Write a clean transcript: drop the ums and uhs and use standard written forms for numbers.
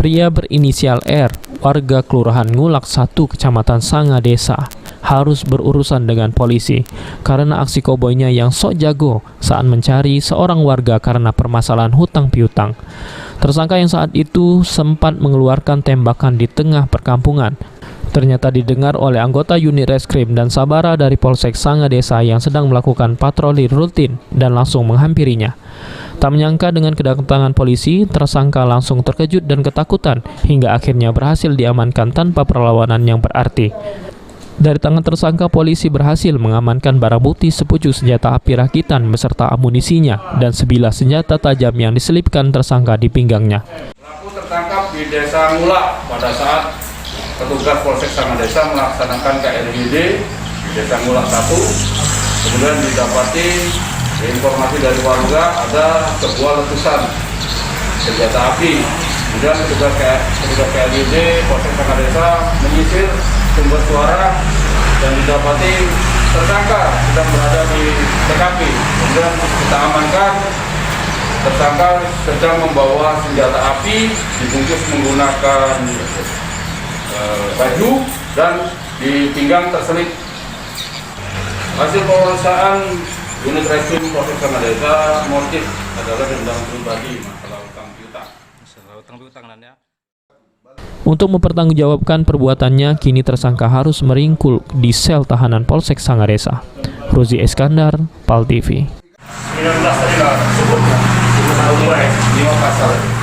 Pria berinisial R, warga Kelurahan Ngulak 1, Kecamatan Sanga Desa, harus berurusan dengan polisi karena aksi koboynya yang sok jago saat mencari seorang warga karena permasalahan hutang piutang. Tersangka yang saat itu sempat mengeluarkan tembakan di tengah perkampungan ternyata didengar oleh anggota unit reskrim dan sabara dari Polsek Sanga Desa yang sedang melakukan patroli rutin dan langsung menghampirinya. Tak menyangka dengan kedatangan polisi, tersangka langsung terkejut dan ketakutan hingga akhirnya berhasil diamankan tanpa perlawanan yang berarti. Dari tangan tersangka, polisi berhasil mengamankan barang bukti sepucuk senjata api rakitan beserta amunisinya dan sebilah senjata tajam yang diselipkan tersangka di pinggangnya. Pelaku tertangkap di Desa Ngulak pada saat petugas Polsek Sanga Desa melaksanakan KRID di Desa Ngulak 1. Kemudian didapati informasi dari warga ada sebuah letusan senjata api. Kemudian petugas KRID Polsek Sanga Desa menyisir sumber suara dan didapati tersangka sedang berada di TKP. Kemudian kita amankan tersangka sedang membawa senjata api dibungkus menggunakan baju dan di pinggang terselip. Hasil pemeriksaan unit reskrim Polsek Sanga Desa, motif adalah dendam pribadi masalah utang piutang. Untuk mempertanggungjawabkan perbuatannya, kini tersangka harus meringkul di sel tahanan Polsek Sanga Desa. Rozi Iskandar, PAL TV. 19 tadi lah sebut 5 pasal.